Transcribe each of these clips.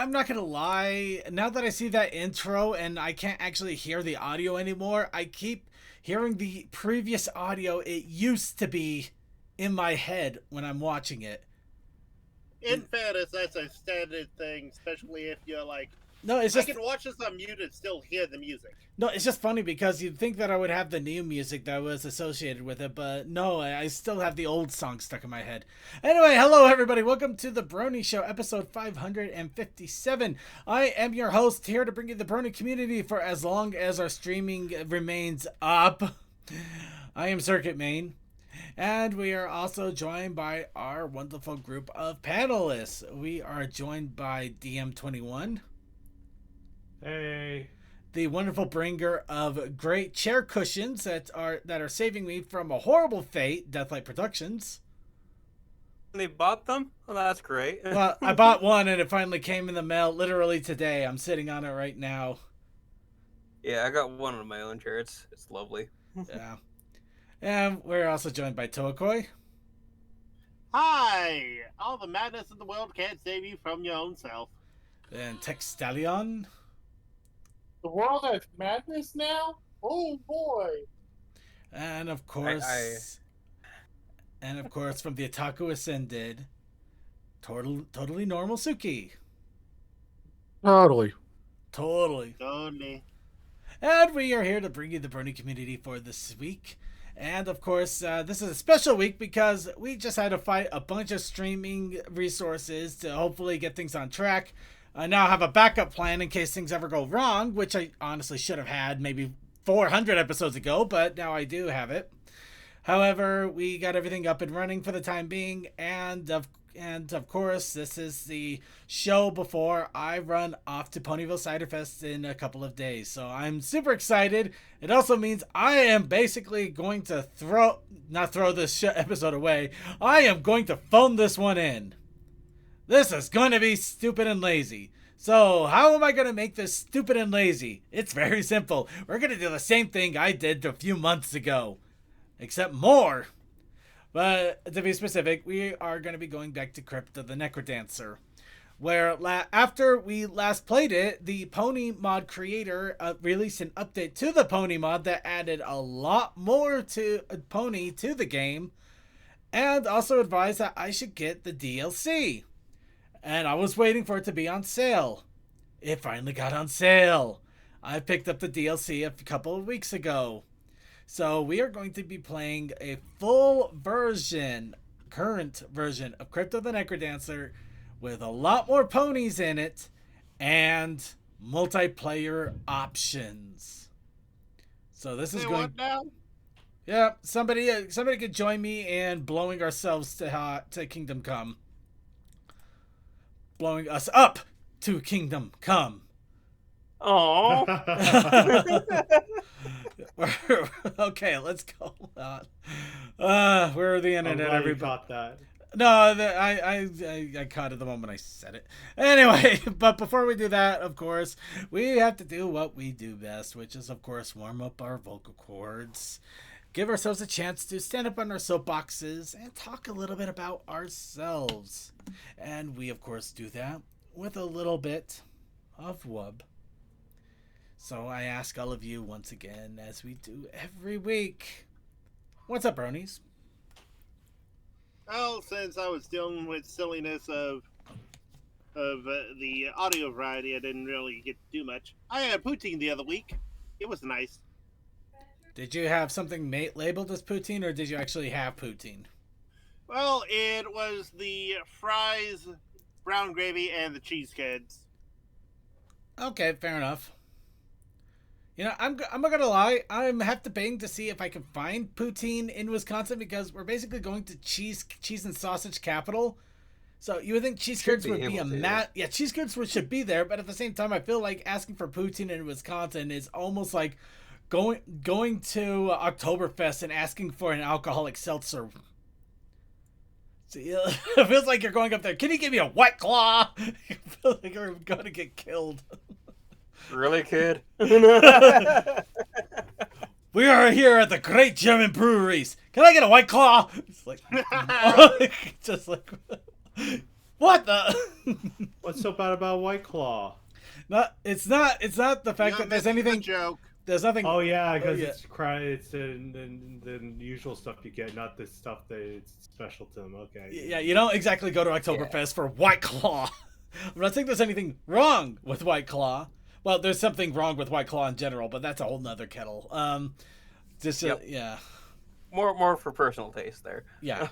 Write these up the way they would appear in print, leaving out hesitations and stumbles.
I'm not gonna lie. Now that I see that intro and I can't actually hear the audio anymore, I keep hearing the previous audio it used to be in my head when I'm watching it. In fairness, that's a standard thing, especially if you're like, No, it's I just can watch this on mute and still hear the music. no, it's just funny because you'd think that I would have the new music that was associated with it, but no, I still have the old song stuck in my head. Anyway, hello everybody, welcome to the Brony Show, episode 557. I am your host here to bring you the Brony community for as long as our streaming remains up. I am Circuit Main. And we are also joined by our wonderful group of panelists. We are joined by DM21. Hey. The wonderful bringer of great chair cushions that are saving me from a horrible fate, Deathlight Productions. They bought them? Well, that's great. Well, I bought one and it finally came in the mail literally today. I'm sitting on it right now. Yeah, I got one of my own chair. It's lovely. Yeah. And we're also joined by Toakoi. Hi! All the madness in the world can't save you from your own self. And Textalion. The world has madness now? Oh boy. And of course and of course from the Otaku Ascended, totally normal Suki. Totally. Totally. And we are here to bring you the Brony community for this week. And of course, this is a special week because we just had to fight a bunch of streaming resources to hopefully get things on track. I now have a backup plan in case things ever go wrong, which I honestly should have had maybe 400 episodes ago, but now I do have it. However, we got everything up and running for the time being, and of course, this is the show before I run off to Ponyville Cider Fest in a couple of days. So I'm super excited. It also means I am basically going to not throw this episode away. I am going to phone this one in. This is going to be stupid and lazy. So how am I going to make this stupid and lazy? It's very simple. We're going to do the same thing I did a few months ago, except more. But to be specific, we are going to be going back to Crypt of the Necrodancer, where after we last played it, the Pony mod creator released an update to the Pony mod that added a lot more to Pony to the game, and also advised that I should get the DLC. And I was waiting for it to be on sale. It finally got on sale. I picked up the DLC a couple of weeks ago. So we are going to be playing a full version, current version of Crypt of the Necrodancer with a lot more ponies in it and multiplayer options. So this is going. What now? Yeah, somebody could join me in blowing ourselves to Kingdom Come. Blowing us up to Kingdom Come. Oh. Okay, let's go on. Where are the internet? Everybody caught that. No, I caught it the moment I said it. Anyway, but before we do that, of course, we have to do what we do best, which is, of course, warm up our vocal cords, give ourselves a chance to stand up on our soapboxes, and talk a little bit about ourselves. And we, of course, do that with a little bit of wub. So I ask all of you once again, as we do every week, what's up, Bronies? Well, since I was dealing with silliness of the audio variety, I didn't really get to do much. I had poutine the other week. It was nice. Did you have something labeled as poutine, or did you actually have poutine? Well, it was the fries, brown gravy, and the cheese curds. Okay, fair enough. You know, I'm not gonna lie. I'm half debating to see if I can find poutine in Wisconsin because we're basically going to cheese and sausage capital. So you would think cheese curds would be cheese curds should be there, but at the same time, I feel like asking for poutine in Wisconsin is almost like going to Oktoberfest and asking for an alcoholic seltzer. So, yeah, it feels like you're going up there. Can you give me a White Claw? I feel like you're going to get killed. Really, kid? We are here at the Great German Breweries. Can I get a White Claw? It's like, just like, What the? What's so bad about White Claw? It's not the fact that there's anything. Joke. There's nothing. Oh yeah, because yeah. it's the usual stuff you get, not the stuff that it's special to them. Okay. Yeah, you don't exactly go to Oktoberfest for White Claw. I'm not saying there's anything wrong with White Claw. Well, there's something wrong with White Claw in general, but that's a whole nother kettle. Yeah. More for personal taste there. Yeah.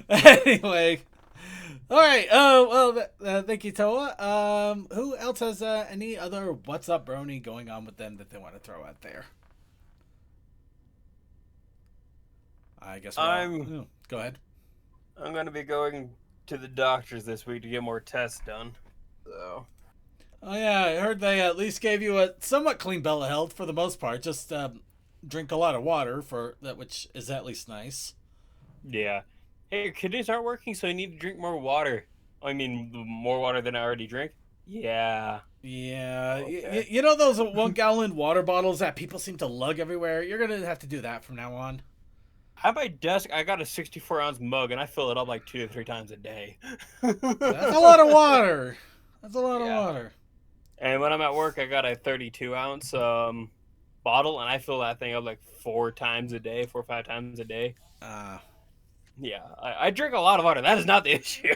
Anyway. All right. Thank you, Toa. Who else has any other What's Up Brony going on with them that they want to throw out there? I guess go ahead. I'm going to be going to the doctors this week to get more tests done. So. Oh yeah, I heard they at least gave you a somewhat clean bill of health for the most part. Just drink a lot of water for that, which is at least nice. Yeah. Hey, your kidneys aren't working, so you need to drink more water. I mean, more water than I already drink? Yeah. Yeah. Okay. You know those 1 gallon water bottles that people seem to lug everywhere? You're going to have to do that from now on. At my desk, I got a 64-ounce mug, and I fill it up like 2 to 3 times a day. That's a lot of water. That's a lot of water. And when I'm at work, I got a 32-ounce bottle, and I fill that thing up like 4 or 5 times a day. Yeah, I drink a lot of water. That is not the issue.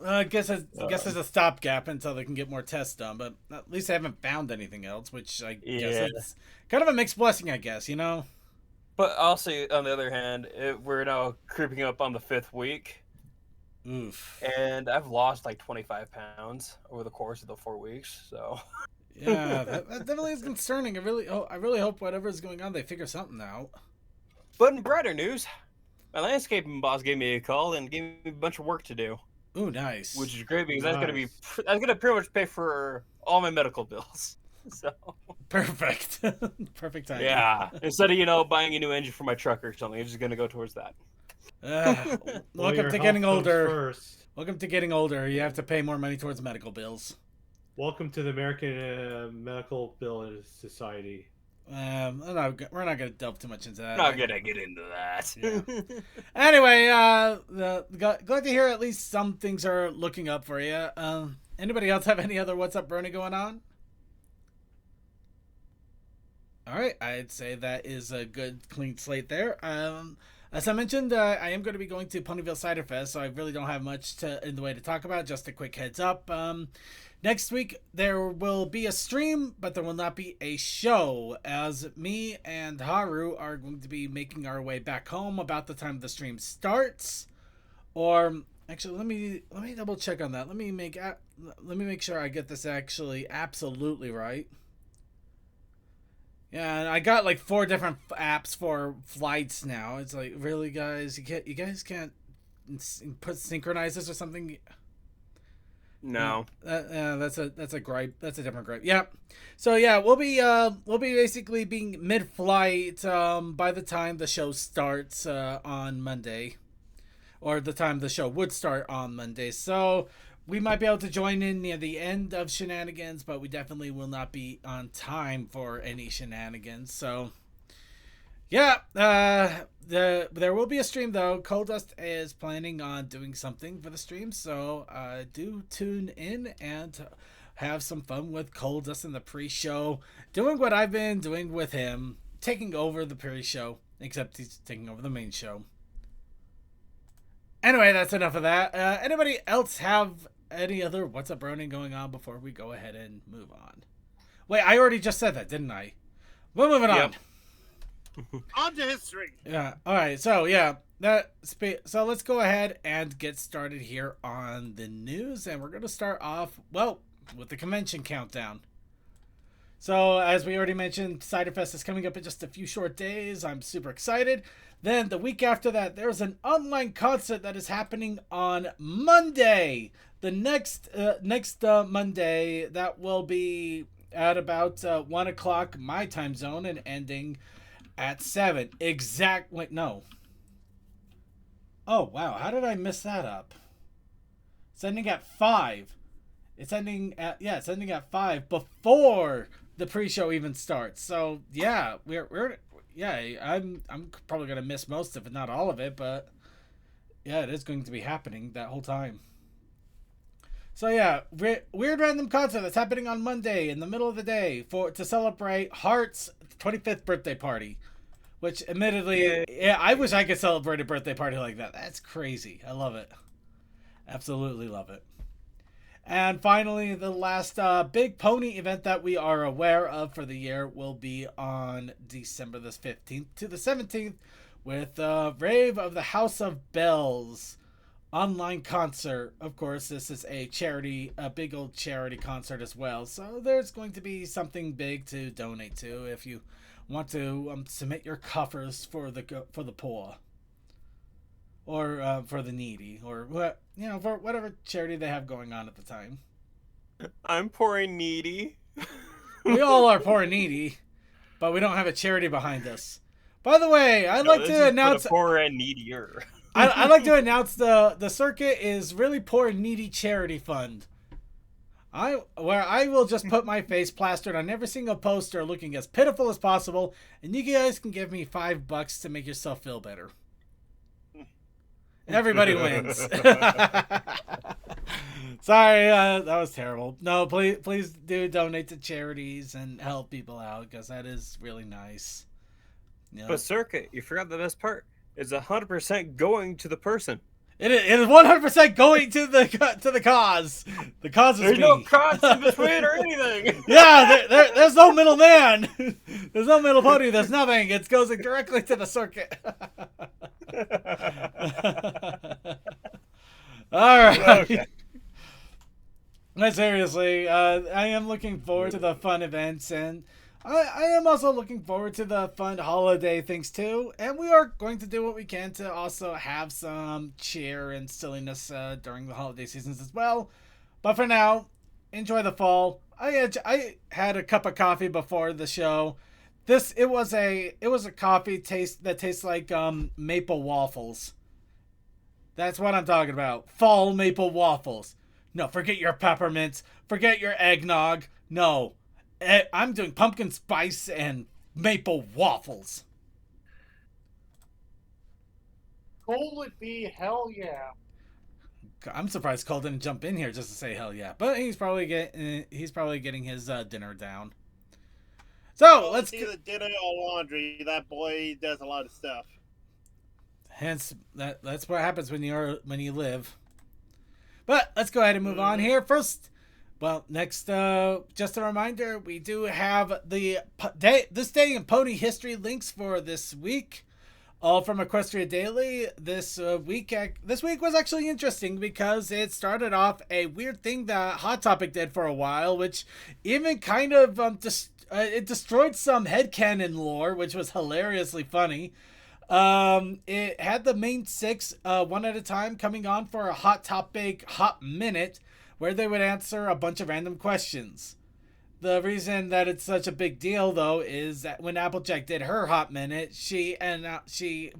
I guess there's a stopgap until they can get more tests done, but at least they haven't found anything else, which I guess it's kind of a mixed blessing, I guess, you know? But also, on the other hand, we're now creeping up on the 5th week. Oof. And I've lost like 25 pounds over the course of the 4 weeks, so... Yeah, that definitely is concerning. I really hope whatever is going on, they figure something out. But in brighter news, my landscaping boss gave me a call and gave me a bunch of work to do. Ooh, nice. Which is great because that's gonna pretty much pay for all my medical bills. So perfect, perfect time. Yeah, instead of buying a new engine for my truck or something, it's just gonna go towards that. Welcome to getting older. Welcome to getting older. You have to pay more money towards medical bills. Welcome to the American Medical Bill Society. We're not going to delve too much into that. Not gonna get into that. Yeah. Anyway, glad to hear at least some things are looking up for you. Anybody else have any other What's Up Brony going on? All right, I'd say that is a good clean slate there. As I mentioned, I am going to be going to Ponyville Cider Fest, so I really don't have much in the way to talk about. Just a quick heads up. Next week, there will be a stream, but there will not be a show, as me and Haru are going to be making our way back home about the time the stream starts. Or, actually, let me double check on that. Let me make sure I get this actually absolutely right. Yeah, and I got like 4 different apps for flights now. It's like, really, guys? You guys can't synchronize this or something? No. That's a gripe. That's a different gripe. Yeah. So yeah, we'll be basically being mid-flight by the time the show starts on Monday, or the time the show would start on Monday. So we might be able to join in near the end of shenanigans, but we definitely will not be on time for any shenanigans. So yeah, there will be a stream though. Cold Dust is planning on doing something for the stream, so do tune in and have some fun with Cold Dust in the pre-show, doing what I've been doing with him, taking over the pre-show, except he's taking over the main show. Anyway, that's enough of that. Anybody else have any other What's Up Brony going on before we go ahead and move on? Wait, I already just said that, didn't I? We're moving on. On to history. Yeah. All right. So yeah, so let's go ahead and get started here on the news, and we're gonna start off with the convention countdown. So as we already mentioned, Ciderfest is coming up in just a few short days. I'm super excited. Then the week after that, there's an online concert that is happening on Monday. The next Monday, that will be at about 1 o'clock my time zone and ending at 7. Wait, no. Oh, wow. How did I miss that up? It's ending at 5. It's ending at 5 before the pre-show even starts. So, yeah, I'm probably going to miss most of it, not all of it, but Yeah, it is going to be happening that whole time. So yeah, weird random concert that's happening on Monday in the middle of the day to celebrate Heart's 25th birthday party. Which, admittedly, yeah, I wish I could celebrate a birthday party like that. That's crazy. I love it. Absolutely love it. And finally, the last big pony event that we are aware of for the year will be on December the 15th to the 17th with Rave of the House of Bells online concert. Of course, this is a big old charity concert as well. So there's going to be something big to donate to if you want to submit your coffers for the poor, or for the needy, or for whatever charity they have going on at the time. I'm poor and needy. We all are poor and needy, but we don't have a charity behind us. By the way, I'd like to announce poor and needier. I'd like to announce the circuit is really poor and needy charity fund. Where I will just put my face plastered on every single poster looking as pitiful as possible, and you guys can give me $5 to make yourself feel better. Everybody wins. Sorry, that was terrible. No, please do donate to charities and help people out, because that is really nice. But Circuit, you forgot the best part. It's 100% going to the person. It is 100% going to the cause. The cause is There's me. no cost in between or anything. Yeah, there's no middleman. There's no middle pony. There's nothing. It goes directly to the circuit. All right. Okay. But seriously, I am looking forward to the fun events, and I am also looking forward to the fun holiday things too. And we are going to do what we can to also have some cheer and silliness during the holiday seasons as well. But for now, enjoy the fall. I had a cup of coffee before the show. It was a coffee that tastes like maple waffles. That's what I'm talking about. Fall maple waffles. No, forget your peppermints. Forget your eggnog. No. I'm doing pumpkin spice and maple waffles. Cole would be hell yeah. I'm surprised Cole didn't jump in here just to say hell yeah. But he's probably getting his dinner down. So let's do the dinner or laundry. That boy does a lot of stuff. Hence, that's what happens when you live. But let's go ahead and move on here. First, next, just a reminder, we do have this day in pony history links for this week, all from Equestria Daily. This week was actually interesting because it started off a weird thing that Hot Topic did for a while, which even kind of it destroyed some headcanon lore, which was hilariously funny. It had the main six, one at a time, coming on for a Hot Topic Hot Minute, where they would answer a bunch of random questions. The reason that it's such a big deal, though, is that when Applejack did her Hot Minute, she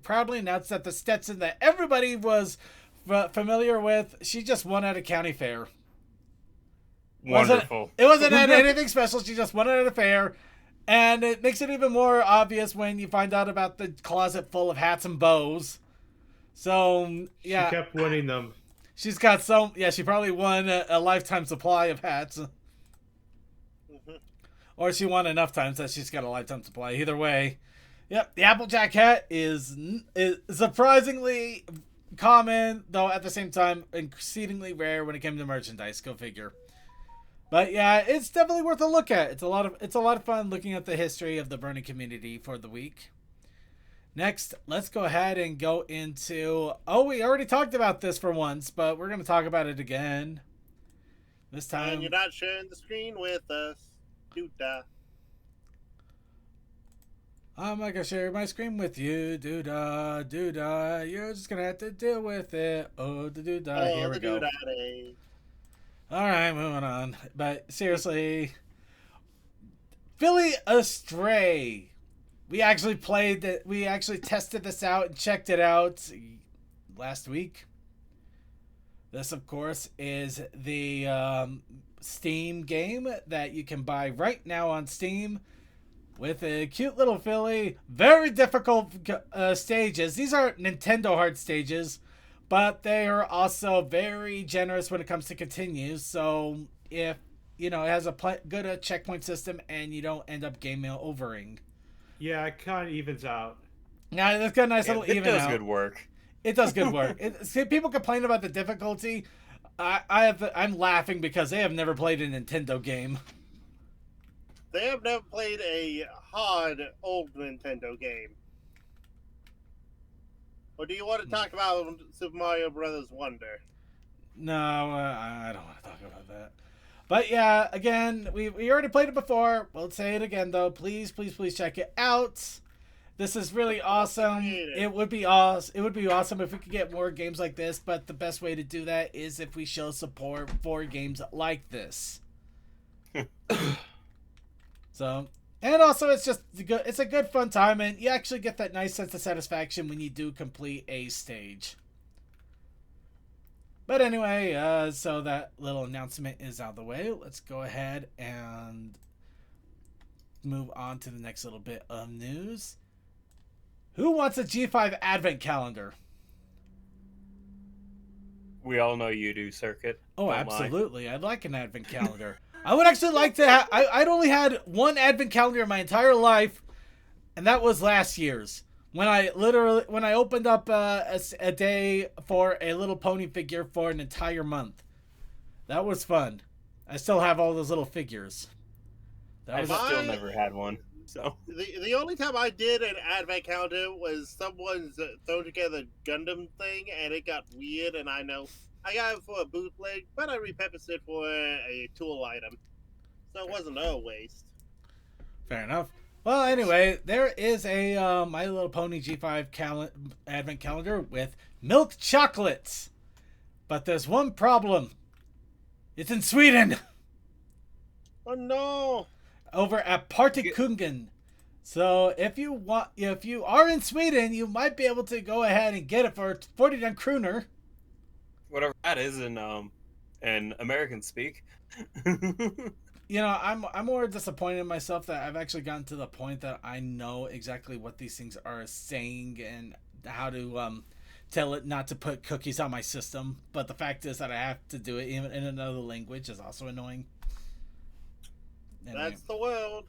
proudly announced that the Stetson that everybody was familiar with, she just won at a county fair. Wonderful. It wasn't anything special. She just won it at a fair. And it makes it even more obvious when you find out about the closet full of hats and bows. So, yeah. She kept winning them. She's got she probably won a lifetime supply of hats. Mm-hmm. Or she won enough times that she's got a lifetime supply. Either way. Yep, the Applejack hat is surprisingly common, though at the same time exceedingly rare when it came to merchandise. Go figure. But yeah, it's definitely worth a look at. It's a lot of fun looking at the history of the Brony community for the week. Next, let's go ahead and go into... Oh, we already talked about this for once, but we're going to talk about it again. This time... And you're not sharing the screen with us. Doo-da. I'm not going to share my screen with you. Doo-da, doo-da. You're just going to have to deal with it. Oh, the doo-da. Here we go. Doo-da-day. Alright, moving on. But seriously, Philly Astray. We actually tested this out and checked it out last week. This, of course, is the Steam game that you can buy right now on Steam with a cute little filly. Very difficult stages. These are Nintendo hard stages. but they are also very generous when it comes to continues. So if it has a good checkpoint system and you don't end up game overing. Yeah, it kind of evens out. Now that's got a nice little it even does out. good work. It does good work. See, people complain about the difficulty. I'm laughing because they have never played a Nintendo game. They have never played a hard old Nintendo game. Or do you want to talk about Super Mario Brothers Wonder? No, I don't want to talk about that. But yeah, again, we already played it before. We'll say it again though. Please, please, please check it out. This is really awesome. It would be awesome. It would be awesome if we could get more games like this. But the best way to do that is if we show support for games like this. So, and also it's just good. It's a good fun time, and you actually get that nice sense of satisfaction when you do complete a stage. But anyway, so that little announcement is out of the way. Let's go ahead and move on to the next little bit of news. Who wants a G5 advent calendar? We all know you do, Circuit. Oh, absolutely. I'd like an advent calendar. I would actually like to have... I'd only had one advent calendar in my entire life, and that was last year's. When I opened up a day for a little pony figure for an entire month. That was fun. I still have all those little figures. I still never had one. So the only time I did an advent calendar was someone's throw together Gundam thing, and it got weird. And I know I got it for a bootleg, but I repurposed it for a tool item, so it wasn't a waste. Fair enough. Well, anyway, there is a My Little Pony G5 advent calendar with milk chocolates, but there's one problem. It's in Sweden. Oh no! Over at Partikungen. So if you are in Sweden, you might be able to go ahead and get it for 40 kroner. Whatever that is in American speak. I'm more disappointed in myself that I've actually gotten to the point that I know exactly what these things are saying and how to tell it not to put cookies on my system. But the fact is that I have to do it even in another language is also annoying. That's the world.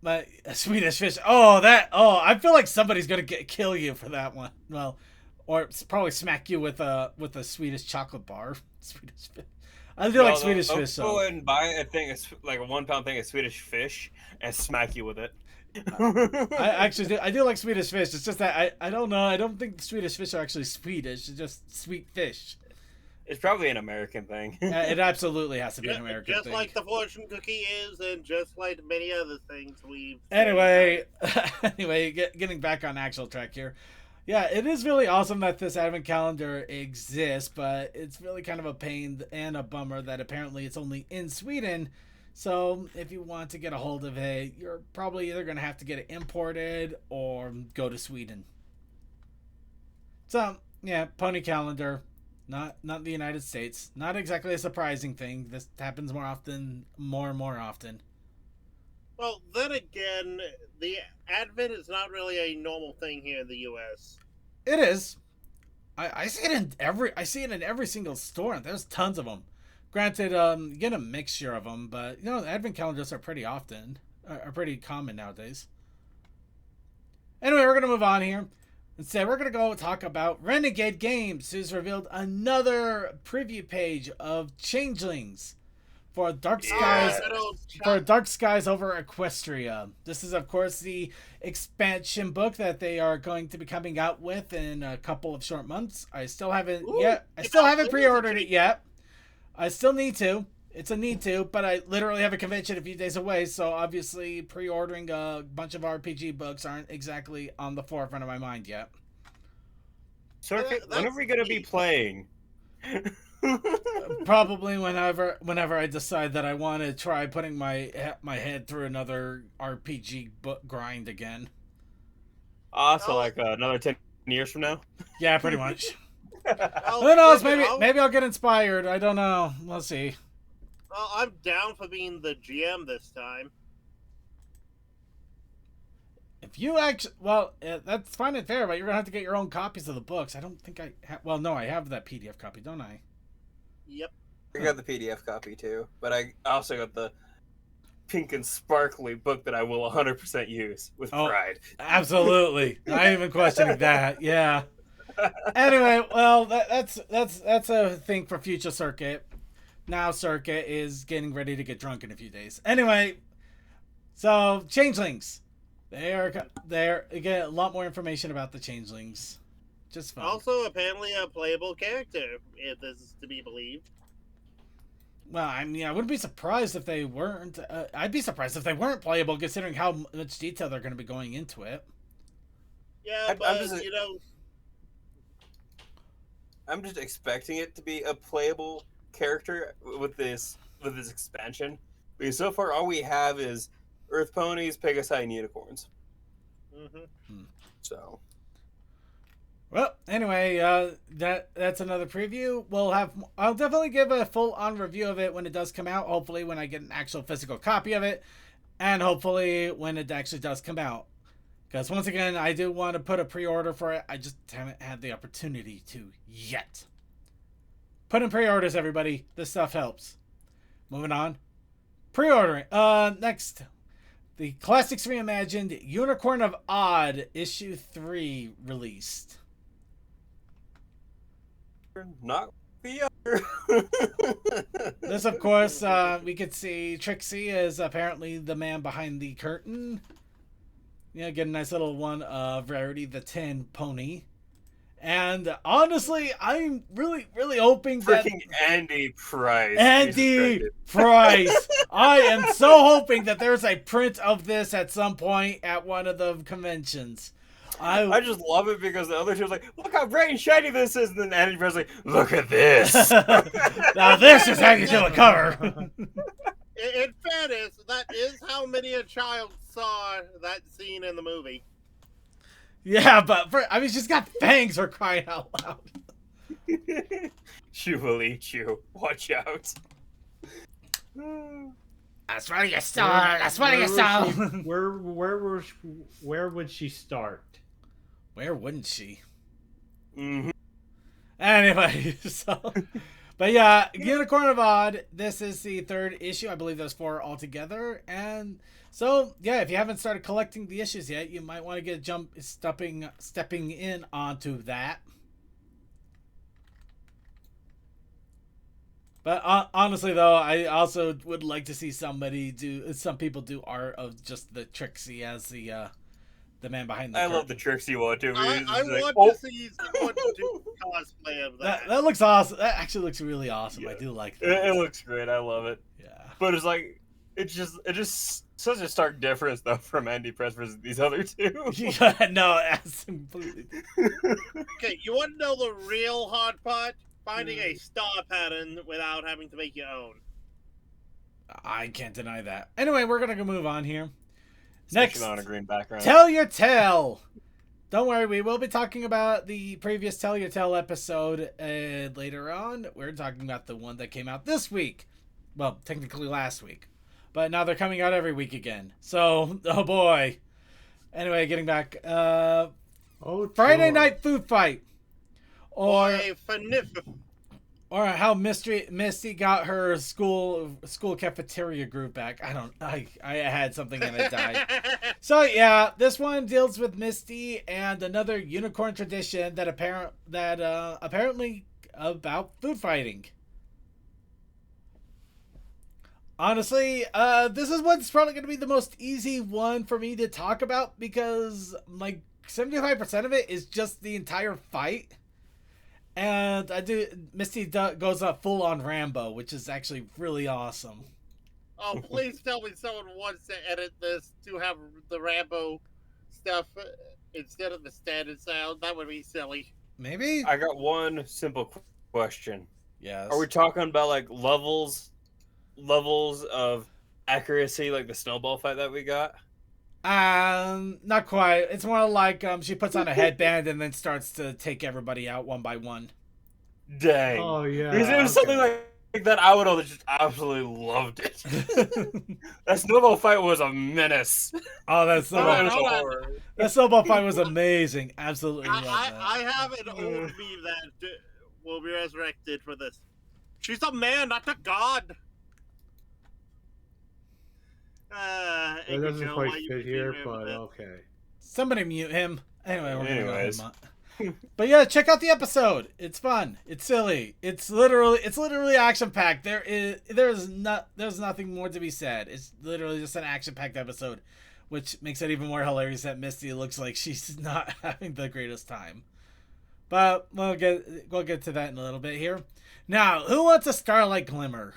But Swedish fish. I feel like somebody's gonna kill you for that one. Well, or probably smack you with a Swedish chocolate bar. Swedish fish. I do like Swedish fish. So go ahead and buy a thing, like a 1 pound thing of Swedish fish, and smack you with it. I actually do. I do like Swedish fish. It's just that I don't know. I don't think the Swedish fish are actually Swedish. It's just sweet fish. It's probably an American thing. It absolutely has to be an American thing. Just like the fortune cookie is, and just like many other things we've... Anyway, getting back on actual track here. Yeah, it is really awesome that this advent calendar exists, but it's really kind of a pain and a bummer that apparently it's only in Sweden. So if you want to get a hold of it, you're probably either going to have to get it imported or go to Sweden. So, yeah, pony calendar. Not the United States. Not exactly a surprising thing. This happens more and more often. Well, then again, the Advent is not really a normal thing here in the U.S. It is. I see it in every single store. There's tons of them. Granted, you get a mixture of them, but Advent calendars are pretty common nowadays. Anyway, we're gonna move on here. Instead, we're going to go talk about Renegade Games, who's revealed another preview page of Changelings for Dark Skies over Equestria. This is, of course, the expansion book that they are going to be coming out with in a couple of short months. I still haven't pre-ordered it yet. I still need to. It's a need to, but I literally have a convention a few days away, so obviously pre-ordering a bunch of RPG books aren't exactly on the forefront of my mind yet. Circuit, when are we going to be playing? Probably whenever I decide that I want to try putting my head through another RPG book grind again. So like another 10 years from now? Yeah, pretty much. Who knows? Maybe I'll get inspired. I don't know. We'll see. Well, I'm down for being the GM this time. If you actually, well, that's fine and fair, but you're gonna have to get your own copies of the books. I don't think I have. Well, no, I have that PDF copy, don't I? Yep. I got the PDF copy too, but I also got the pink and sparkly book that I will 100% use with pride. Absolutely, not even questioning that. Yeah. Anyway, well, that's a thing for future Circuit. Now Circuit is getting ready to get drunk in a few days. Anyway, so Changelings, they're again a lot more information about the Changelings. Just fun. Also, apparently a playable character, if this is to be believed. Well, I mean, I wouldn't be surprised if they weren't. I'd be surprised if they weren't playable, considering how much detail they're going to be going into it. Yeah, but I'm just expecting it to be a playable character with this expansion, because so far all we have is Earth ponies, Pegasi, and unicorns. So, well, anyway, that's another preview. I'll definitely give a full-on review of it when it does come out. Hopefully, when I get an actual physical copy of it, and hopefully when it actually does come out. Because once again, I do want to put a pre-order for it. I just haven't had the opportunity to yet. Put in pre-orders, everybody. This stuff helps. Moving on. Pre-ordering. Next. The Classics Reimagined Unicorn of Odd Issue 3 released. Not the other. This, of course, we could see Trixie is apparently the man behind the curtain. Get a nice little one of Rarity the Tin Pony. And honestly, I'm really, really hoping that... Freaking Andy Price. Andy Price! I am so hoping that there's a print of this at some point at one of the conventions. I just love it because the other two was like, look how bright and shiny this is. And then Andy Price was like, look at this. Now this is how you do a cover. In fairness, that is how many a child saw that scene in the movie. Yeah, but she's got fangs for crying out loud. She will eat you. Watch out. That's what you saw. That's what you saw. Where would she start? Where wouldn't she? Mm-hmm. Anyway, so... But yeah, Unicorn of Odd, this is the 3rd issue. I believe there's 4 altogether. And so, yeah, if you haven't started collecting the issues yet, you might want to get stepping in onto that. But honestly, though, I also would like to see some people do art of just the Trixie as the man behind the curtain. love the Trixie one, too. I want to see someone do cosplay of that. That looks awesome. That actually looks really awesome. Yeah. I do like that. It looks great. I love it. Yeah. But it's like, it's just such a stark difference, though, from Andy Press versus these other two. Yeah, no, that's completely... Okay, you want to know the real hard part? Finding a star pattern without having to make your own. I can't deny that. Anyway, we're going to move on here. Next, on a green background. Tell Your Tale. Don't worry, we will be talking about the previous Tell Your Tale episode later on. We're talking about the one that came out this week. Well, technically last week. But now they're coming out every week again. So, oh boy. Anyway, getting back. Friday Night Food Fight. Or how Misty got her school cafeteria group back. I had something and it died. So yeah, this one deals with Misty and another unicorn tradition that apparently about food fighting. Honestly, this is what's probably going to be the most easy one for me to talk about because like 75% of it is just the entire fight. And Misty goes up full on Rambo, which is actually really awesome. Oh, please tell me someone wants to edit this to have the Rambo stuff instead of the standard sound. That would be silly. Maybe? I got one simple question. Yes. Are we talking about like levels of accuracy like the snowball fight that we got? Not quite. It's more like she puts on a headband and then starts to take everybody out one by one. Dang. Oh yeah. Because it was something like that, I would have just absolutely loved it. That snowball fight was a menace. Oh, that Hold snowball, on. that snowball fight was amazing. Absolutely love that. I have an old meme that will be resurrected for this. She's a man, not a god. It doesn't quite fit here, but okay. Somebody mute him. Anyway, we're Anyways. gonna go But yeah, check out the episode. It's fun. It's silly. It's literally action packed. There's nothing more to be said. It's literally just an action packed episode, which makes it even more hilarious that Misty looks like she's not having the greatest time. But we'll get to that in a little bit here. Now, who wants a Starlight Glimmer?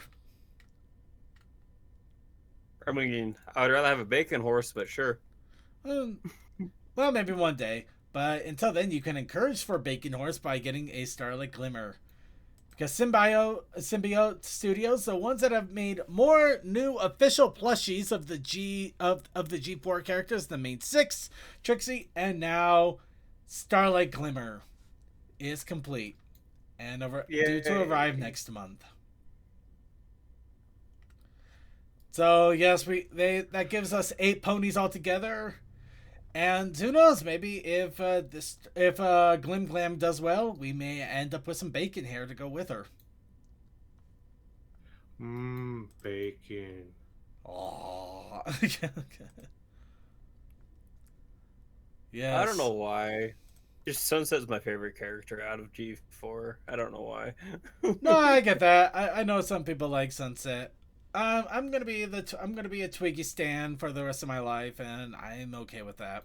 I mean, I would rather have a bacon horse, but sure. Well, maybe one day. But until then, you can encourage for Bacon Horse by getting a Starlight Glimmer. Because Symbiote Studios, the ones that have made more new official plushies of the G4 characters, the main 6, Trixie, and now Starlight Glimmer is complete and due to arrive next month. So yes, that gives us 8 ponies altogether. And who knows? Maybe if Glim Glam does well, we may end up with some bacon here to go with her. Bacon. Oh. Yes. I don't know why. Just Sunset's my favorite character out of G4. I don't know why. No, I get that. I know some people like Sunset. I'm gonna be a Twiggy stan for the rest of my life, and I'm okay with that.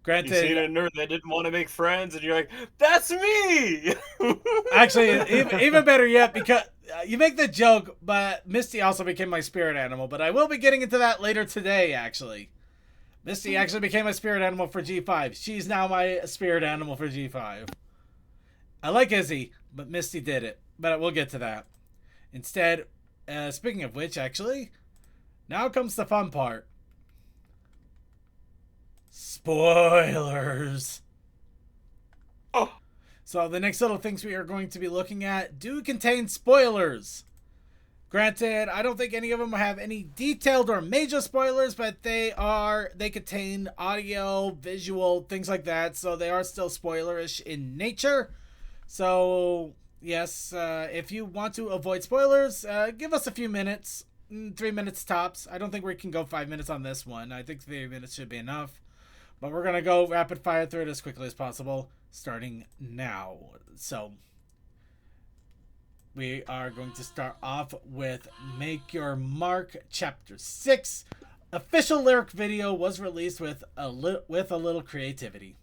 Granted, You seen a nerd that didn't want to make friends, and you're like, "That's me." Actually, even better yet, because you make the joke, but Misty also became my spirit animal. But I will be getting into that later today. Actually, Misty actually became a spirit animal for G5. She's now my spirit animal for G5. I like Izzy, but Misty did it. But we'll get to that. Instead, speaking of which, actually, now comes the fun part. Spoilers. Oh. So the next little things we are going to be looking at do contain spoilers. Granted, I don't think any of them have any detailed or major spoilers, but they contain audio, visual, things like that, so they are still spoilerish in nature. So yes, if you want to avoid spoilers, give us a few minutes, 3 minutes tops. I don't think we can go 5 minutes on this one. I think 3 minutes should be enough. But we're going to go rapid fire through it as quickly as possible, starting now. So we are going to start off with Make Your Mark, Chapter 6. Official lyric video was released with a little creativity.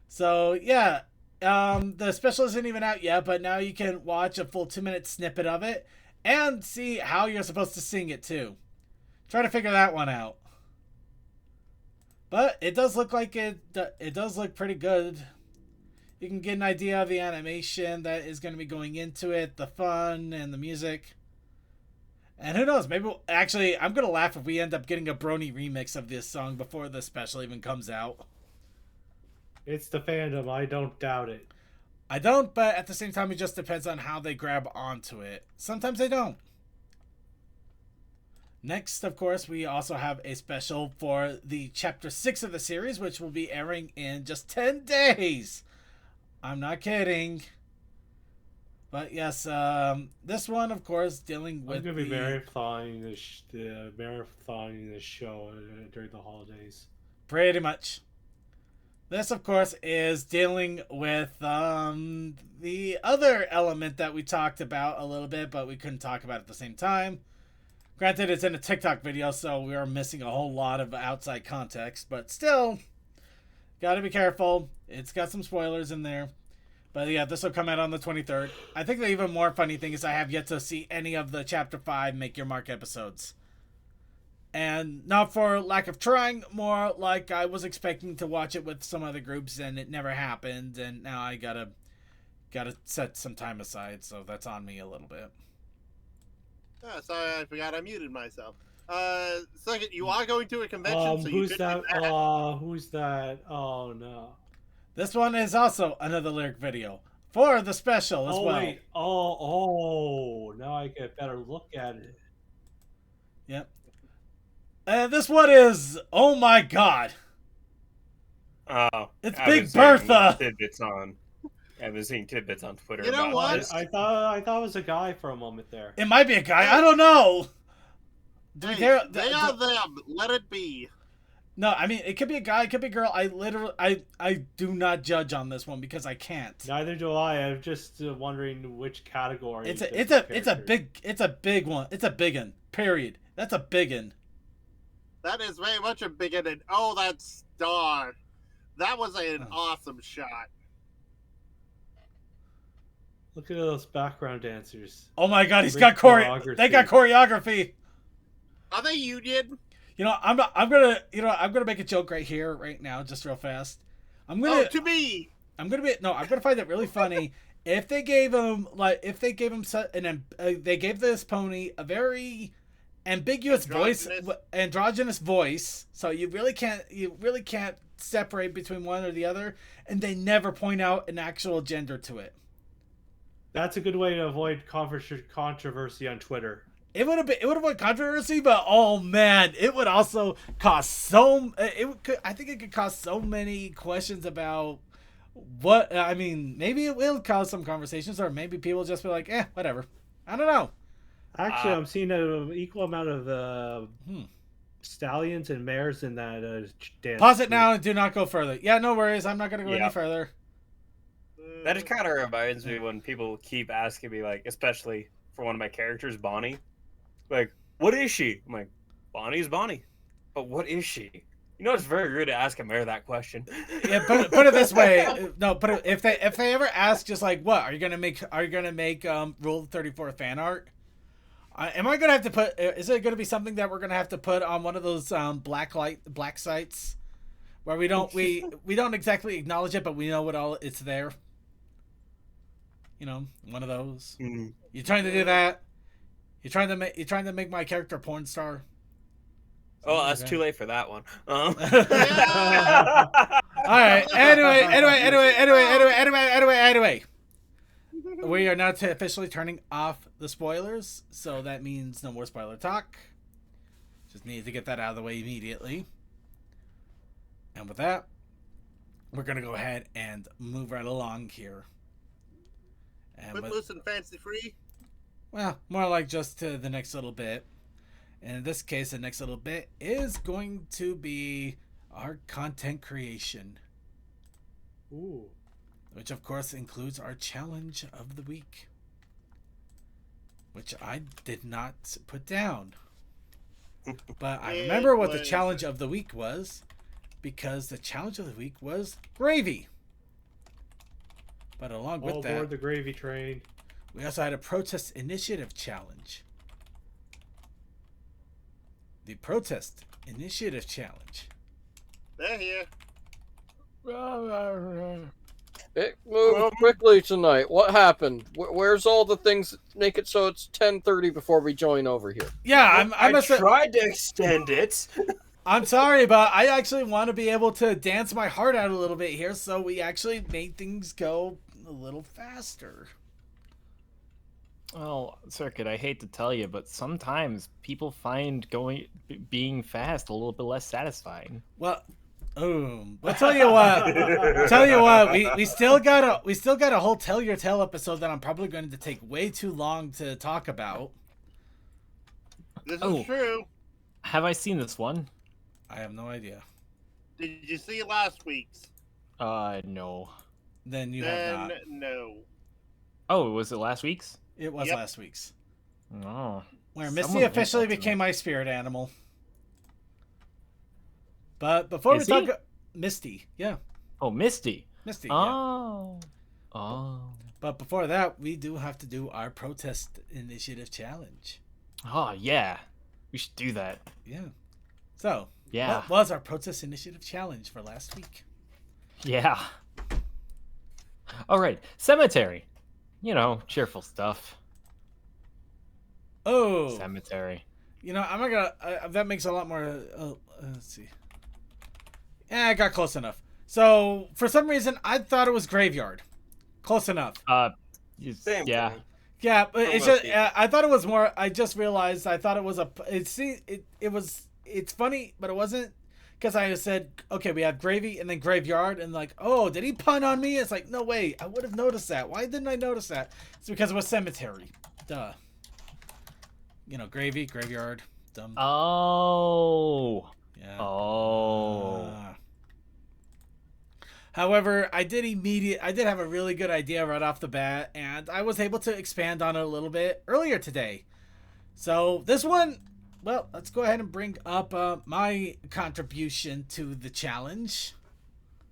So yeah, the special isn't even out yet, but now you can watch a full 2-minute snippet of it and see how you're supposed to sing it too. Try to figure that one out. But it does look like it does look pretty good. You can get an idea of the animation that is going to be going into it, the fun, and the music. And who knows, maybe I'm going to laugh if we end up getting a Brony remix of this song before the special even comes out. It's the fandom, I don't doubt it. I don't, but at the same time, it just depends on how they grab onto it. Sometimes they don't. Next, of course, we also have a special for the Chapter 6 of the series, which will be airing in just 10 days. I'm not kidding. But yes, this one, of course, dealing with I'm going to be marathoning this show during the holidays. Pretty much. This, of course, is dealing with the other element that we talked about a little bit, but we couldn't talk about at the same time. Granted, it's in a TikTok video, so we are missing a whole lot of outside context, but still, gotta be careful. It's got some spoilers in there. But yeah, this will come out on the 23rd. I think the even more funny thing is I have yet to see any of the Chapter 5 Make Your Mark episodes. And not for lack of trying, more like I was expecting to watch it with some other groups and it never happened, and now I gotta set some time aside, so that's on me a little bit. Oh, sorry, I forgot I muted myself. Second, you are going to a convention, so you who's could that? do that. Who's that? Oh no. This one is also another lyric video. for the special as Oh well. wait. Oh. Now I get a better look at it. Yep. And this one is, oh my god. Oh, It's I've Big been seeing Bertha. Tidbits on. I've been seeing tidbits on Twitter. You know about what? this. I thought it was a guy for a moment there. It might be a guy. I don't know. Do we Hey, care? they are them. Let it be. No, I mean, it could be a guy, it could be a girl. I do not judge on this one because I can't. Neither do I. I'm just wondering which category. It's this a big one. It's a big one. Period. That's a big one. That is very much a big one. Oh, that star. That was an awesome shot. Look at those background dancers. Oh my god, he's Great got choreography. They got choreography. Are they union? You know, I'm gonna make a joke right here, right now, just real fast. I'm gonna To me. I'm gonna find it really funny if they gave him they gave this pony a very ambiguous androgynous voice, so you really can't separate between one or the other, and they never point out an actual gender to it. That's a good way to avoid controversy on Twitter. It would avoid controversy, but oh man, it would also cause I think it could cause so many questions about what, I mean, maybe it will cause some conversations, or maybe people just be like, whatever. I don't know. Actually, I'm seeing an equal amount of stallions and mares in that dance. Pause it now and do not go further. Yeah, no worries. I'm not going to go any further. That just kind of reminds me when people keep asking me, like, especially for one of my characters, Bonnie, like, what is she? I'm like, Bonnie's Bonnie, but what is she? You know, it's very rude to ask a mayor that question. Yeah, put it this way. No, but if they ever ask, just like, what are you gonna make Rule 34 fan art? Am I gonna have to put? Is it gonna be something that we're gonna have to put on one of those black sites where we don't exactly acknowledge it, but we know what all it's there. You know, one of those. Mm-hmm. You trying to do that? You trying to make my character a porn star? Oh, that's too late for that one. All right. Anyway. We are now officially turning off the spoilers, so that means no more spoiler talk. Just need to get that out of the way immediately. And with that, we're gonna go ahead and move right along here. And Footloose and fancy free. Well, more like just to the next little bit. And in this case, the next little bit is going to be our content creation. Ooh. Which, of course, includes our challenge of the week. Which I did not put down. But I remember what the challenge of the week was. Because the challenge of the week was gravy. But along with that... All aboard the gravy train. We also had a protest initiative challenge. The protest initiative challenge. They're here. It moved quickly tonight. What happened? Where's all the things that make it so it's 10:30 before we join over here? Yeah, I tried to extend it. I'm sorry, but I actually want to be able to dance my heart out a little bit here, so we actually made things go a little faster. Well, Circuit, I hate to tell you, but sometimes people find being fast a little bit less satisfying. Well, but tell you what, we still got a whole Tell Your Tale episode that I'm probably going to take way too long to talk about. This is true. Have I seen this one? I have no idea. Did you see last week's? No. Then you have not. No. Oh, was it last week's? It was last week's. Oh. Where Misty officially became my spirit animal. But before we talk... Misty, yeah. Oh, Misty. Misty, Oh. Yeah. Oh. But before that, we do have to do our protest initiative challenge. Oh, yeah. We should do that. Yeah. So, yeah. What was our protest initiative challenge for last week? Yeah. All right. Cemetery. You know, cheerful stuff. Oh. Cemetery. You know, I'm not gonna... that makes a lot more... let's see. Yeah, I got close enough. So, for some reason, I thought it was graveyard. Close enough. Same Yeah. thing. Yeah, but For it's most just people. I thought it was more. I just realized I thought it was a. It's funny, but it wasn't because I said okay, we have gravy and then graveyard and like oh did he pun on me? It's like no way, I would have noticed that. Why didn't I notice that? It's because it was cemetery. Duh. You know, gravy, graveyard, dumb. Oh. Yeah. Oh. However, I did have a really good idea right off the bat, and I was able to expand on it a little bit earlier today. So this one, well, let's go ahead and bring up my contribution to the challenge.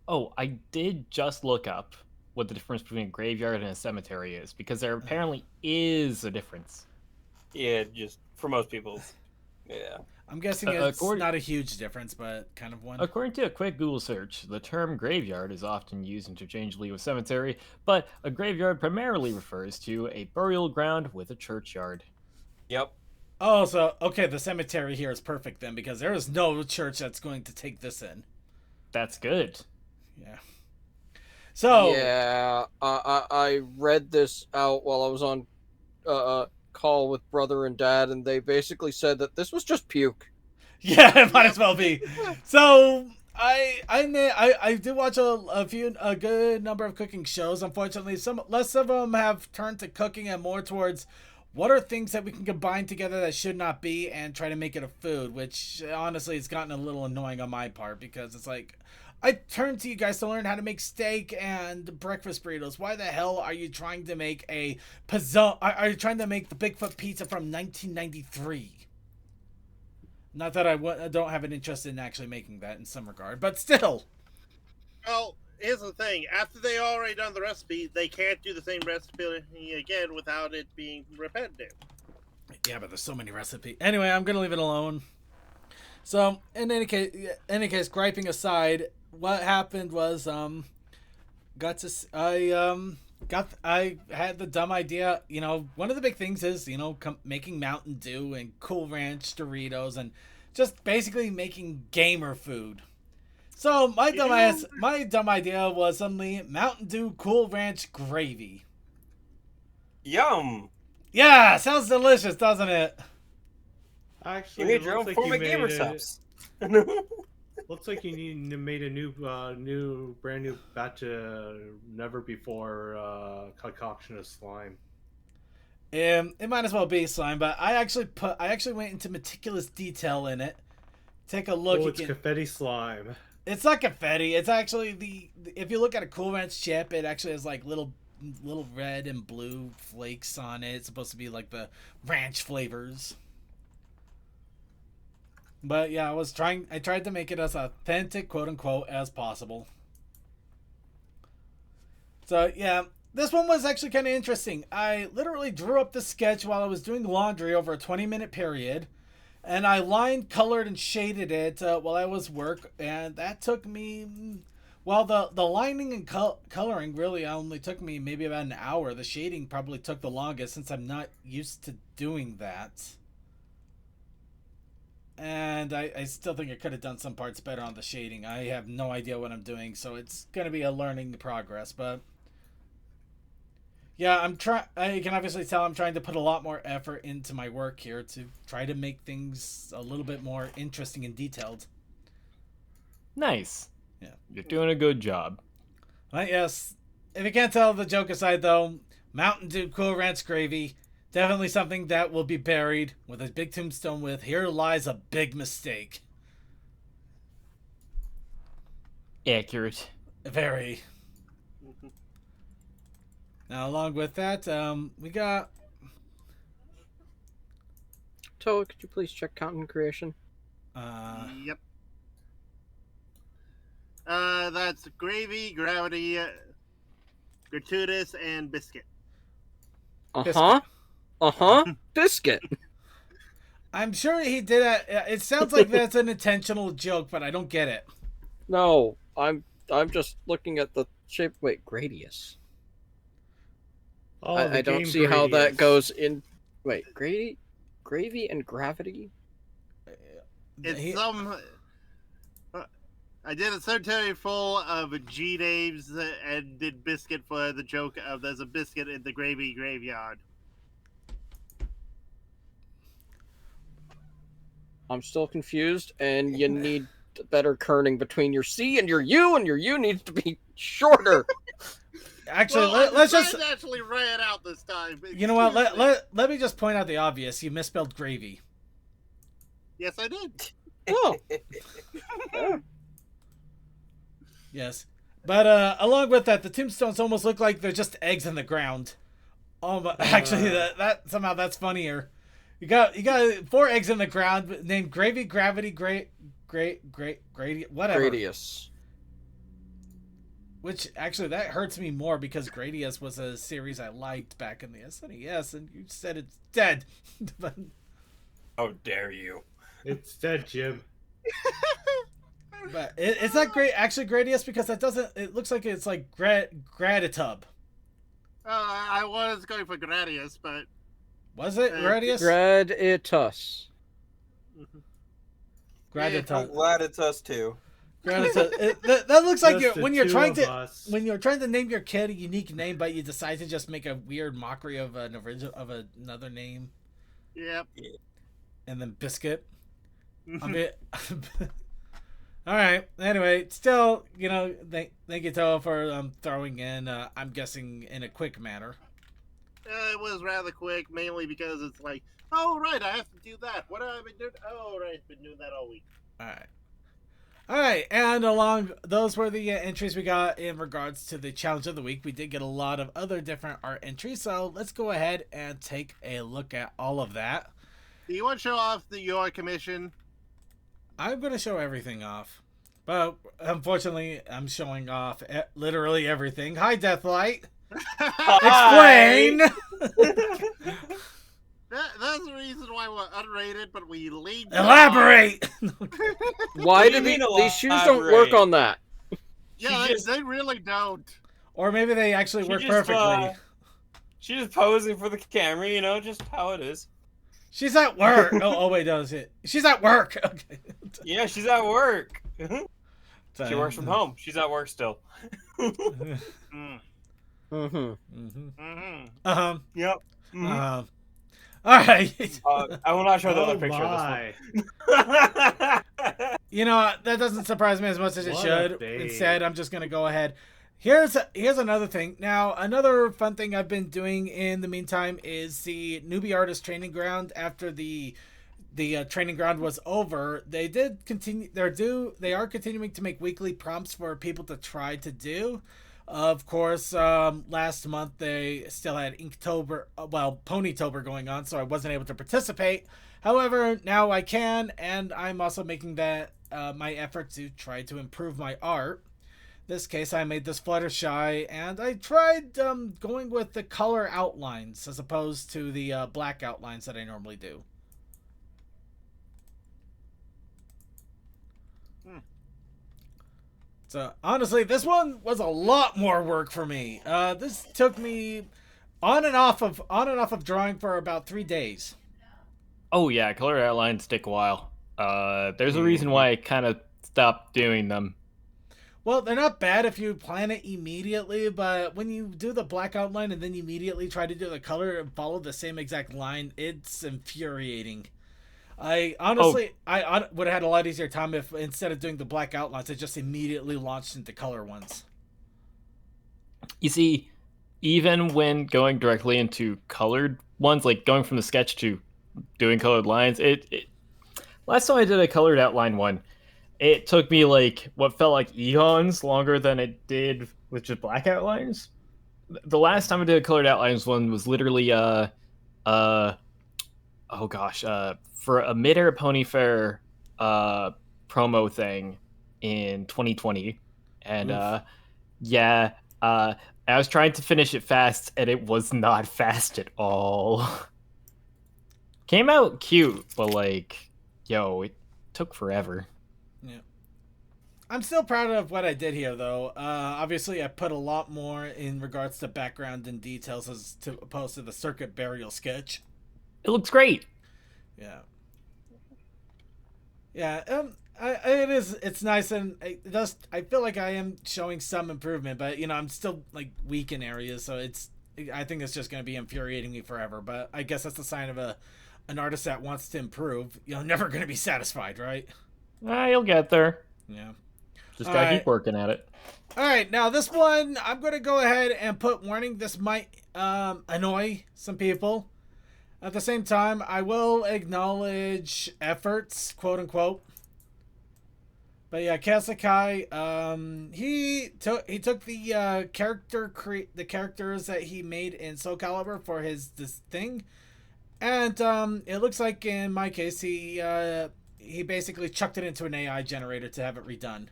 Oh, I did just look up what the difference between a graveyard and a cemetery is, because there apparently is a difference. Yeah, just for most people. Yeah. I'm guessing it's not a huge difference, but kind of one. According to a quick Google search, the term graveyard is often used interchangeably with cemetery, but a graveyard primarily refers to a burial ground with a churchyard. Yep. Oh, so, okay, the cemetery here is perfect then, because there is no church that's going to take this in. That's good. Yeah. So... Yeah, I read this out while I was on call with brother and dad, and they basically said that this was just puke. Yeah, it might as well be. So I did watch a good number of cooking shows. Unfortunately, some less of them have turned to cooking and more towards what are things that we can combine together that should not be and try to make it a food. Which honestly, has gotten a little annoying on my part because it's like I turned to you guys to learn how to make steak and breakfast burritos. Why the hell are you trying to make a pizza? Are you trying to make the Bigfoot pizza from 1993? Not that I don't have an interest in actually making that in some regard, but still. Well, here's the thing. After they already done the recipe, they can't do the same recipe again without it being repetitive. Yeah, but there's so many recipes. Anyway, I'm going to leave it alone. So, in any case, griping aside, what happened was, I had the dumb idea, you know, one of the big things is, you know, making Mountain Dew and Cool Ranch Doritos and just basically making gamer food. So my dumb idea was suddenly Mountain Dew Cool Ranch gravy. Yum. Yeah, sounds delicious, doesn't it? Actually, You made your own form of gamer subs. Looks like you made a brand new batch of never before concoction of slime. It might as well be slime, but I actually went into meticulous detail in it. Take a look. Oh, it's confetti slime. It's not confetti. It's actually if you look at a Cool Ranch chip, it actually has like little red and blue flakes on it. It's supposed to be like the ranch flavors. But yeah, I tried to make it as authentic, quote unquote, as possible. So yeah, this one was actually kind of interesting. I literally drew up the sketch while I was doing laundry over a 20-minute period. And I lined, colored, and shaded it while I was work. And that took me... Well, the lining and coloring really only took me maybe about an hour. The shading probably took the longest since I'm not used to doing that. And I still think I could have done some parts better on the shading. I have no idea what I'm doing, so it's going to be a learning progress. But yeah, I can obviously tell I'm trying to put a lot more effort into my work here to try to make things a little bit more interesting and detailed. Nice. Yeah. You're doing a good job. Well, yes. If you can't tell, the joke aside, though, Mountain Dew Cool Ranch gravy, definitely something that will be buried with a big tombstone with, "Here lies a big mistake." Accurate. Very. Now, along with that, we got... Toa, could you please check content creation? Yep. That's gravy, gravity, gratuitous, and biscuit. Biscuit. I'm sure he did it. It sounds like that's an intentional joke, but I don't get it. No, I'm just looking at the shape. Wait, gradius. Oh, I don't see how that goes in. Wait, gravy and gravity. It's some. I did a cemetery full of G names and did biscuit for the joke of there's a biscuit in the gravy graveyard. I'm still confused, and you need better kerning between your C and your U needs to be shorter. Actually, Well, let's just actually ran out this time. You know what? Let me just point out the obvious. You misspelled gravy. Yes, I did. Oh. Yes, but along with that, the tombstones almost look like they're just eggs in the ground. Actually, that somehow that's funnier. You got 4 eggs in the ground named Gravy, Gravity, Great, whatever. Gradius. Which actually that hurts me more because Gradius was a series I liked back in the SNES, and you said it's dead. But How dare you? It's dead, Jim. But it's not great. Actually, Gradius, because that doesn't. It looks like it's like Gratitub. I was going for Gradius, but Was it Gradius? Graditus. Gratitub. I'm glad it's us two. Gratitub. That looks like Just when the you're two trying of to us. when you're trying to name your kid a unique name, but you decide to just make a weird mockery of an original of another name, yep. and then Biscuit. I mean, all right. Anyway, still, thank you, Toa, for throwing in. I'm guessing in a quick manner. It was rather quick, mainly because it's like, oh right, I have to do that. What have I been doing? Oh right, I've been doing that all week. All right, and along those were the entries we got in regards to the challenge of the week. We did get a lot of other different art entries, so let's go ahead and take a look at all of that. Do you want to show off your commission? I'm going to show everything off, but unfortunately, I'm showing off literally everything. Hi, Deathlight. Explain. That's the reason why we're unrated, but we lead. Elaborate. Why do these shoes don't work on that? Yeah, they really don't. Or maybe they actually work just, perfectly. She's just posing for the camera, just how it is. She's at work. Oh wait, no, she's at work. Okay. Yeah, she's at work. She works from home. She's at work still. Yep. All right. I will not show the other picture my. of this one. That doesn't surprise me as much as it What a should. babe. Instead, I'm just gonna go ahead. Here's another thing. Now, another fun thing I've been doing in the meantime is the newbie artist training ground. After the training ground was over, they did continue. They are continuing to make weekly prompts for people to try to do. Of course, last month they still had Ponytober going on, so I wasn't able to participate. However, now I can, and I'm also making that my effort to try to improve my art. This case, I made this Fluttershy, and I tried going with the color outlines as opposed to the black outlines that I normally do. So honestly, this one was a lot more work for me. This took me on and off of drawing for about 3 days. Oh yeah, color outlines take a while. There's a reason why I kind of stopped doing them. Well, they're not bad if you plan it immediately, but when you do the black outline and then immediately try to do the color and follow the same exact line, it's infuriating. I honestly, I would have had a lot easier time if instead of doing the black outlines, I just immediately launched into color ones. You see, even when going directly into colored ones, like going from the sketch to doing colored lines, last time I did a colored outline one, it took me like what felt like eons longer than it did with just black outlines. The last time I did a colored outlines one was literally for a Mid-Air Pony Fair promo thing in 2020, and I was trying to finish it fast, and it was not fast at all. Came out cute, but it took forever. Yeah. I'm still proud of what I did here, though. Obviously, I put a lot more in regards to background and details as opposed to the circuit burial sketch. It looks great. Yeah. Yeah, it's nice, and it does. I feel like I am showing some improvement, but I'm still like weak in areas, so I think it's just going to be infuriating me forever. But I guess that's the sign of an artist that wants to improve. Never going to be satisfied, right? You'll get there. Yeah. Just gotta keep working at it. All right, now this one, I'm going to go ahead and put warning. This might annoy some people. At the same time, I will acknowledge efforts, quote unquote. But yeah, Kasakai, he took the characters that he made in Soul Calibur for this thing, and it looks like in my case he basically chucked it into an AI generator to have it redone.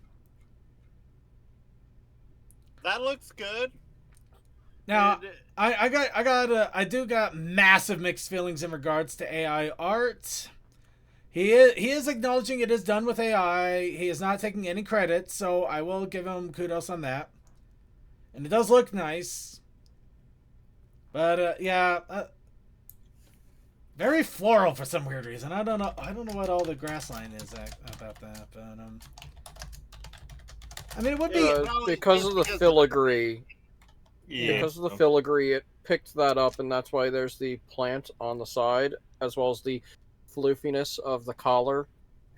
That looks good. Now, I do got massive mixed feelings in regards to AI art. He is acknowledging it is done with AI. He is not taking any credit, so I will give him kudos on that. And it does look nice. But very floral for some weird reason. I don't know what all the grass line is about that, but I mean, it would be because of the filigree. Yeah. Because of the filigree, it picked that up, and that's why there's the plant on the side, as well as the floofiness of the collar.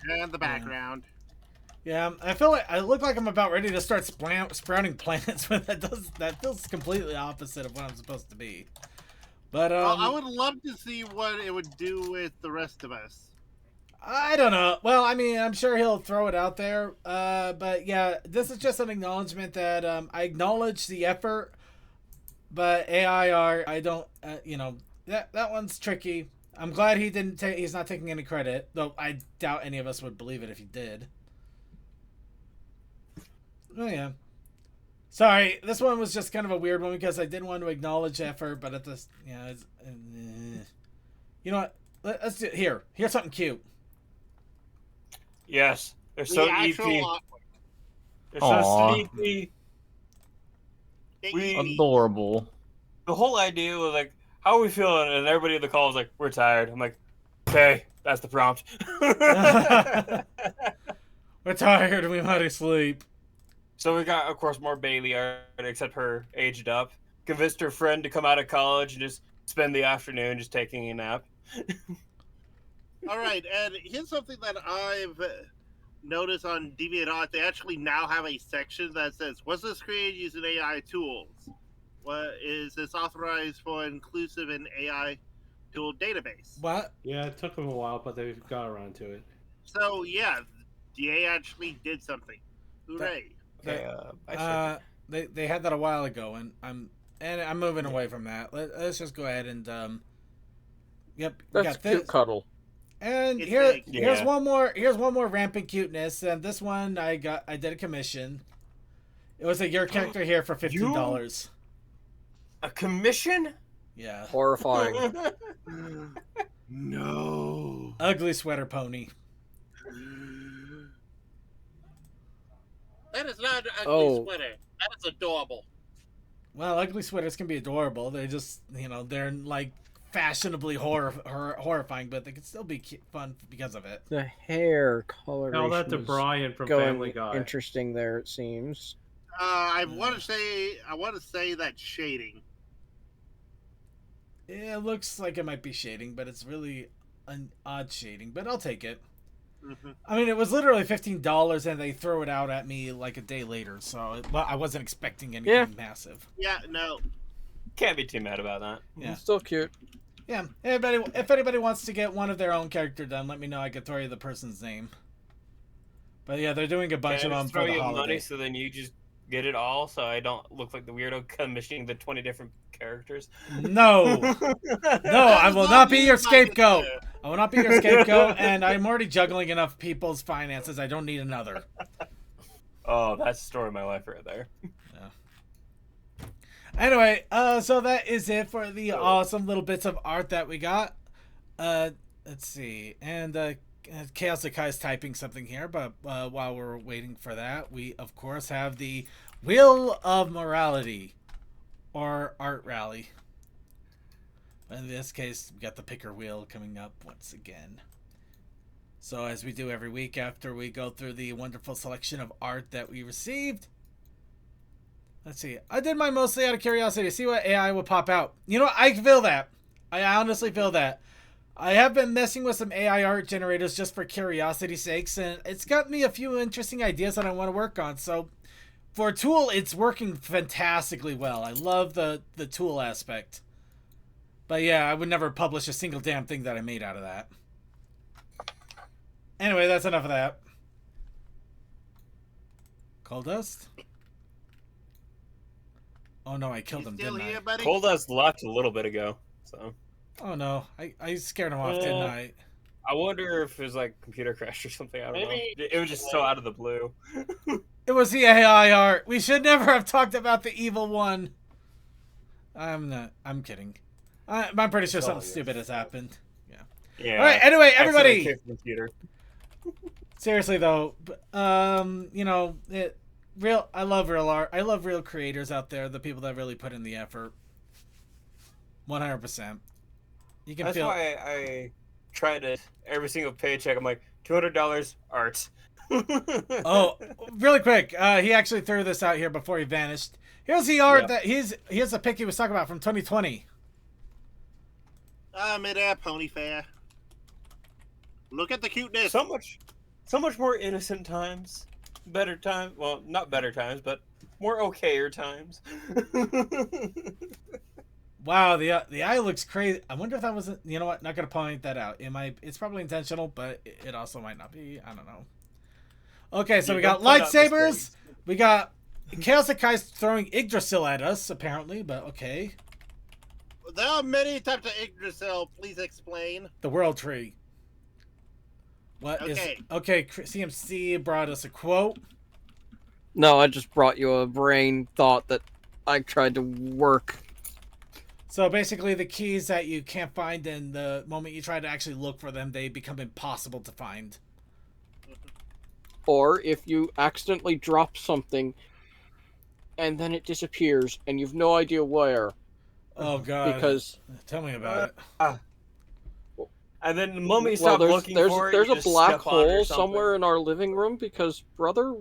And the background. Yeah, I feel like I look like I'm about ready to start sprouting plants, but that feels completely opposite of what I'm supposed to be. But I would love to see what it would do with the rest of us. I don't know. Well, I mean, I'm sure he'll throw it out there. But yeah, this is just an acknowledgement that I acknowledge the effort, but AIR, I don't. That one's tricky. I'm glad he didn't. He's not taking any credit, though. I doubt any of us would believe it if he did. Oh yeah. Sorry, this one was just kind of a weird one because I did want to acknowledge effort, but at this, you know what? Let's do here. Here's something cute. Yes, they're so EP. They're so Aw. sneaky. Adorable. The whole idea was like, how are we feeling? And everybody in the call was like, we're tired. I'm like, okay, that's the prompt. We're tired and we want to sleep. So we got, of course, more Bailey art, except her aged up. Convinced her friend to come out of college and just spend the afternoon just taking a nap. All right, and here's something that I've noticed on DeviantArt. They actually now have a section that says, was this created using AI tools? What is this authorized for inclusive and AI tool database? What? Yeah, it took them a while, but they got around to it. So, yeah, DA actually did something. Hooray. Okay, They had that a while ago, and I'm moving away from that. Let's just go ahead and yep. We That's got cute this. cuddle. And It's here's big. one more rampant cuteness, and this one I did a commission. It was your character here for $15. a commission? Yeah. Horrifying. No. Ugly sweater pony. That is not an ugly Oh. sweater. That is adorable. Well, ugly sweaters can be adorable. They just they're like fashionably horrifying, but they can still be fun because of it. The hair coloration Tell that to is Brian from going Family Guy. interesting there, it seems. I want to say that shading. Yeah, it looks like it might be shading, but it's really an odd shading. But I'll take it. Mm-hmm. I mean, it was literally $15, and they threw it out at me like a day later, so I wasn't expecting anything massive. Yeah, no. Can't be too mad about that. Yeah. Still cute. Yeah. If anybody wants to get one of their own character done, let me know. I could throw you the person's name. But yeah, they're doing a bunch Can of I them just for throw the you holiday. money so then you just get it all, so I don't look like the weirdo commissioning the 20 different characters? No, I will not be your scapegoat. I will not be your scapegoat, and I'm already juggling enough people's finances. I don't need another. Oh, that's the story of my life right there. Anyway, so that is it for the awesome little bits of art that we got. Let's see, and Chaos Akai is typing something here, but while we're waiting for that, we of course have the Wheel of Morality, or Art Rally. In this case, we got the picker wheel coming up once again. So as we do every week after we go through the wonderful selection of art that we received. Let's see. I did mine mostly out of curiosity to see what AI would pop out. You know, I feel that. I honestly feel that. I have been messing with some AI art generators just for curiosity's sakes, and it's got me a few interesting ideas that I want to work on. So for a tool, it's working fantastically well. I love the tool aspect. But yeah, I would never publish a single damn thing that I made out of that. Anyway, that's enough of that. Coal dust? Oh no, I killed him, didn't I? Buddy? Cold Dust left a little bit ago, so. Oh no, I scared him off, didn't I? I wonder if it was like computer crash or something. I don't know. Maybe- It was just so out of the blue. It was the AI art. We should never have talked about the evil one. I'm not. I'm kidding. I'm pretty sure something stupid has happened. Yeah. All right. Anyway, Accidentally everybody. kicked the computer. Seriously though, you know, I love real art. I love real creators out there. The people that really put in the effort. 100%. You can That's feel. why I try to every single paycheck. I'm like $200 art. Oh, really quick. He actually threw this out here before he vanished. Here's the art that here's the pic he was talking about from 2020. Mid-air pony fair. Look at the cuteness. so much more innocent times, better times. Well, not better times, but more okayer times. Wow, the eye looks crazy. I wonder if that wasn't. You know what? Not gonna point that out. It's probably intentional, but it also might not be. I don't know. Okay, so we got lightsabers. We got Chaos Akai's throwing Yggdrasil at us, apparently, but okay. There are many types of Yggdrasil. Please explain. The World Tree. What is... Okay, CMC brought us a quote. No, I just brought you a brain thought that I tried to work. So basically the keys that you can't find, and the moment you try to actually look for them, they become impossible to find. Or if you accidentally drop something and then it disappears and you've no idea where. Oh god. Because tell me about it. And then the moment you stop looking for it, there's you a just black step on it or hole something. somewhere in our living room because brother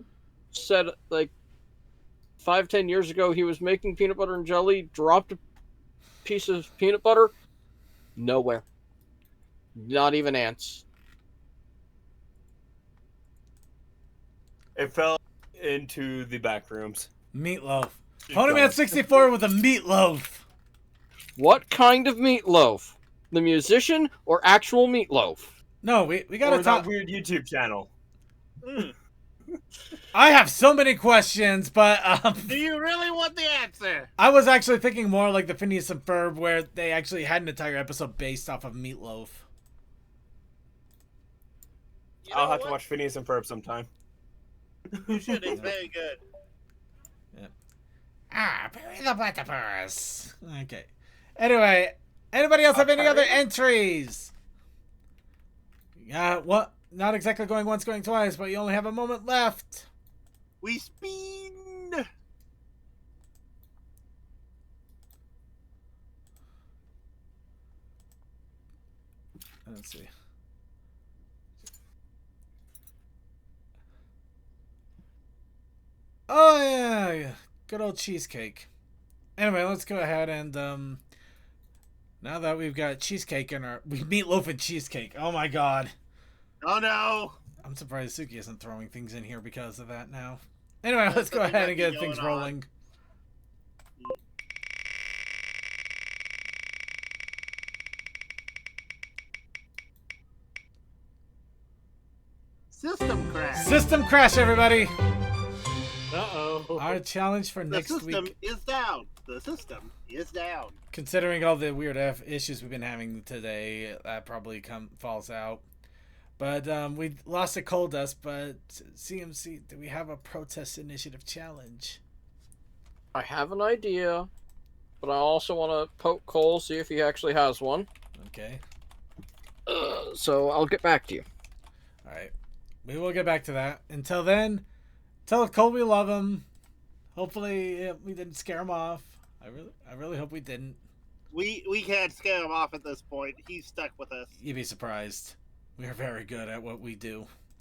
said like 5-10 years ago he was making peanut butter and jelly, dropped a piece of peanut butter, nowhere. Not even ants. It fell into the back rooms. Meatloaf. Ponyman 64 with a meatloaf. What kind of meatloaf? The musician or actual meatloaf? No, we gotta Or talk. that weird YouTube channel. I have so many questions, but Do you really want the answer? I was actually thinking more like the Phineas and Ferb, where they actually had an entire episode based off of meatloaf. I'll have to watch Phineas and Ferb sometime. You should. It's very good. Bury the platypus. Okay. Anyway, anybody else have any other entries? Yeah, what? Not exactly going once, going twice, but you only have a moment left. We spin. Let's see. Oh yeah, good old cheesecake. Anyway, let's go ahead and now that we've got cheesecake in our meatloaf and cheesecake. Oh my god. Oh no. I'm surprised Suki isn't throwing things in here because of that now. Anyway, let's go ahead and get things rolling. System crash. System crash, everybody. Uh-oh. Our challenge for The next system week. is down. The system is down. Considering all the weird issues we've been having today, that probably falls out. But we lost a coal dust. But CMC, do we have a protest initiative challenge? I have an idea, but I also want to poke Cole, see if he actually has one. Okay. So I'll get back to you. All right. We will get back to that. Until then, tell Cole we love him. Hopefully we didn't scare him off. I really hope we didn't. We can't scare him off at this point. He's stuck with us. You'd be surprised. We are very good at what we do.